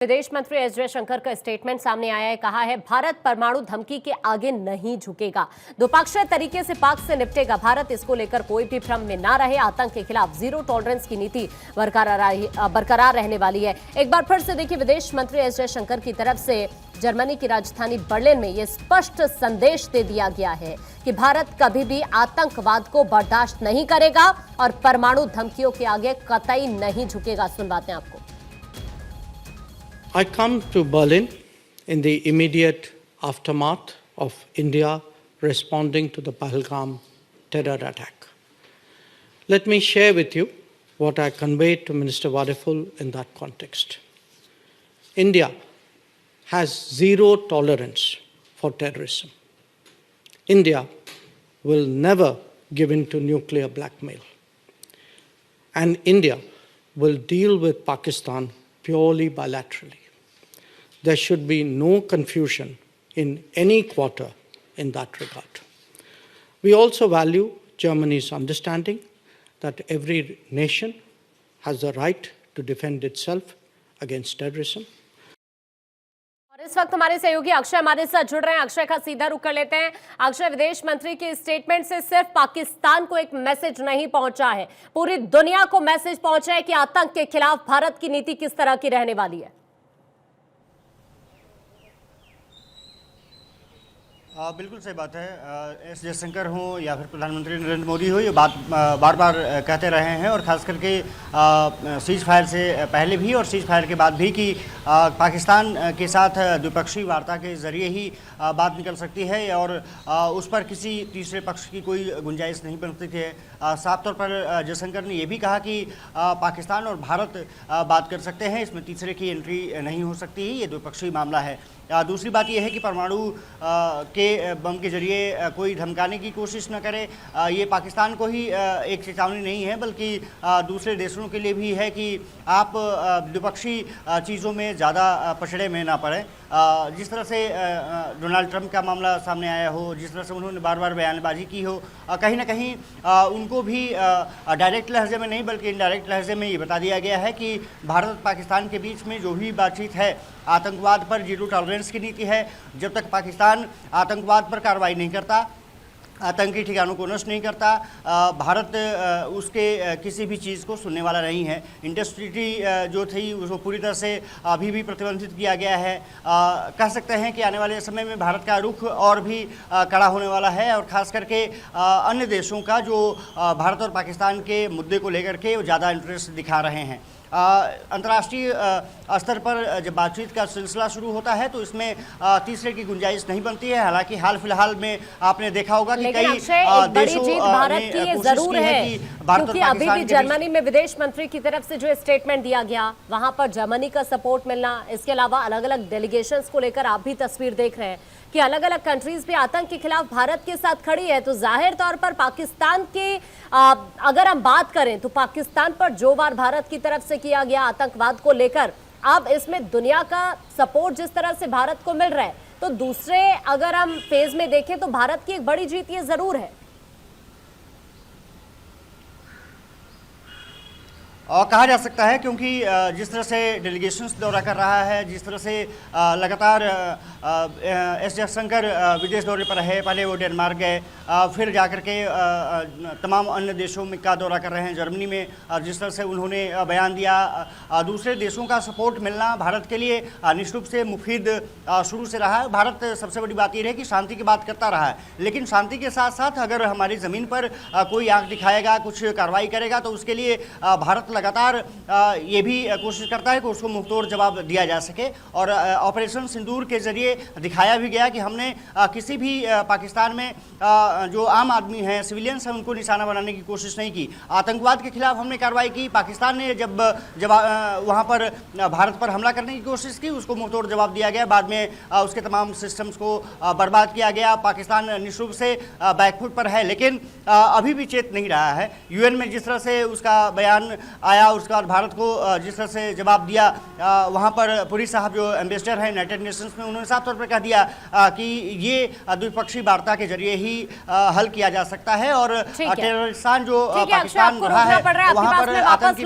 विदेश मंत्री एस जयशंकर का स्टेटमेंट सामने आया है। कहा है भारत परमाणु धमकी के आगे नहीं झुकेगा, द्विपक्षीय तरीके से पाक से निपटेगा। भारत इसको लेकर कोई भी भ्रम में ना रहे। आतंक के खिलाफ जीरो टॉलरेंस की नीति बरकरार रहने वाली है। एक बार फिर से देखिए, विदेश मंत्री एस जयशंकर की तरफ से जर्मनी की राजधानी बर्लिन में यह स्पष्ट संदेश दे दिया गया है कि भारत कभी भी आतंकवाद को बर्दाश्त नहीं करेगा और परमाणु धमकियों के आगे कतई नहीं झुकेगा। सुनवाते हैं आपको। I come to Berlin in the immediate aftermath of India responding to the Pahalgam terror attack. Let me share with you what I conveyed to Minister Wadiful in that context. India has zero tolerance for terrorism. India will never give in to nuclear blackmail. And India will deal with Pakistan purely bilaterally. There should be no confusion in any quarter in that regard. We also value Germany's understanding that every nation has the right to defend itself against terrorism. और इस वक्त हमारे सहयोगी अक्षय हमारे साथ जुड़ रहे हैं। अक्षय का सीधा रुख कर लेते हैं। अक्षय, विदेश मंत्री के स्टेटमेंट से सिर्फ पाकिस्तान को एक मैसेज नहीं पहुंचा है, पूरी दुनिया को मैसेज पहुंचा है कि आतंक के खिलाफ भारत की नीति किस तरह की रहने वाली है। बिल्कुल सही बात है। एस जयशंकर हो या फिर प्रधानमंत्री नरेंद्र मोदी हो, ये बात बार बार कहते रहे हैं और ख़ास करके सीज फायर से पहले भी और सीज फायर के बाद भी कि पाकिस्तान के साथ द्विपक्षीय वार्ता के ज़रिए ही बात निकल सकती है और उस पर किसी तीसरे पक्ष की कोई गुंजाइश नहीं बन सकती है। साफ तौर पर जयशंकर ने यह भी कहा कि पाकिस्तान और भारत बात कर सकते हैं, इसमें तीसरे की एंट्री नहीं हो सकती, ये द्विपक्षीय मामला है। दूसरी बात यह है कि परमाणु के बम के जरिए कोई धमकाने की कोशिश न करे, ये पाकिस्तान को ही एक चेतावनी नहीं है बल्कि दूसरे देशों के लिए भी है कि आप द्विपक्षीय चीज़ों में ज़्यादा पछड़े में ना पड़े। जिस तरह से डोनाल्ड ट्रंप का मामला सामने आया हो, जिस तरह से उन्होंने बार बार बयानबाजी की हो, कहीं ना कहीं उनको भी डायरेक्ट लहजे में नहीं बल्कि इनडायरेक्ट लहजे में ये बता दिया गया है कि भारत पाकिस्तान के बीच में जो भी बातचीत है आतंकवाद पर जीरो टॉलरेंस की नीति है। जब तक पाकिस्तान आतंकवाद पर कार्रवाई नहीं करता, आतंकी ठिकानों को नष्ट नहीं करता, भारत उसके किसी भी चीज़ को सुनने वाला नहीं है। इंडस्ट्री जो थी उसको पूरी तरह से अभी भी प्रतिबंधित किया गया है। कह सकते हैं कि आने वाले समय में भारत का रुख और भी कड़ा होने वाला है और ख़ास करके अन्य देशों का जो भारत और पाकिस्तान के मुद्दे को लेकर के ज़्यादा इंटरेस्ट दिखा रहे हैं। अंतर्राष्ट्रीय स्तर पर जब बातचीत का सिलसिला शुरू होता है तो इसमें तीसरे की गुंजाइश नहीं बनती है। हालांकि हाल फिलहाल में आपने देखा होगा कि कई देशों जीत भारत की ये जरूर है, क्योंकि अभी भी जर्मनी में विदेश मंत्री की तरफ से जो स्टेटमेंट दिया गया वहां पर जर्मनी का सपोर्ट मिलना, इसके अलावा अलग अलग डेलीगेशंस को लेकर आप भी तस्वीर देख रहे हैं कि अलग अलग कंट्रीज भी आतंक के खिलाफ भारत के साथ खड़ी है। तो जाहिर तौर पर पाकिस्तान के अगर हम बात करें तो पाकिस्तान पर जो वार भारत की तरफ से किया गया आतंकवाद को लेकर, अब इसमें दुनिया का सपोर्ट जिस तरह से भारत को मिल रहा है, तो दूसरे अगर हम फेज में देखें तो भारत की एक बड़ी जीत ये जरूर है। और कहा जा सकता है क्योंकि जिस तरह से डेलीगेशंस दौरा कर रहा है, जिस तरह से लगातार एस जयशंकर विदेश दौरे पर है, पहले वो डेनमार्क गए, फिर जाकर के तमाम अन्य देशों में का दौरा कर रहे हैं, जर्मनी में, जिस तरह से उन्होंने बयान दिया, दूसरे देशों का सपोर्ट मिलना भारत के लिए निश्चित रूप से मुफीद शुरू से रहा है। भारत सबसे बड़ी बात यह है कि शांति की बात करता रहा है, लेकिन शांति के साथ साथ अगर हमारी ज़मीन पर कोई आंख दिखाएगा, कुछ कार्रवाई करेगा तो उसके लिए भारत लगातार ये भी कोशिश करता है कि उसको मुंहतोड़ जवाब दिया जा सके। और ऑपरेशन सिंदूर के जरिए दिखाया भी गया कि हमने किसी भी पाकिस्तान में जो आम आदमी हैं, सिविलियंस हैं, उनको निशाना बनाने की कोशिश नहीं की। आतंकवाद के खिलाफ हमने कार्रवाई की। पाकिस्तान ने जब वहाँ पर भारत पर हमला करने की कोशिश की, उसको मुंहतोड़ जवाब दिया गया। बाद में उसके तमाम सिस्टम्स को बर्बाद किया गया। पाकिस्तान निश्चित रूप से बैकफुट पर है, लेकिन अभी भी चेत नहीं रहा है। यूएन में जिस तरह से उसका बयान आया, उसके बाद भारत को जिस तरह से जवाब दिया, वहाँ पर पुरी साहब जो एम्बेसडर हैं यूनाइटेड नेशंस में, उन्होंने साफ तौर पर कह दिया कि ये द्विपक्षीय वार्ता के जरिए ही हल किया जा सकता है और टेररिस्तान जो पाकिस्तान रहा है वहाँ पर आतंकी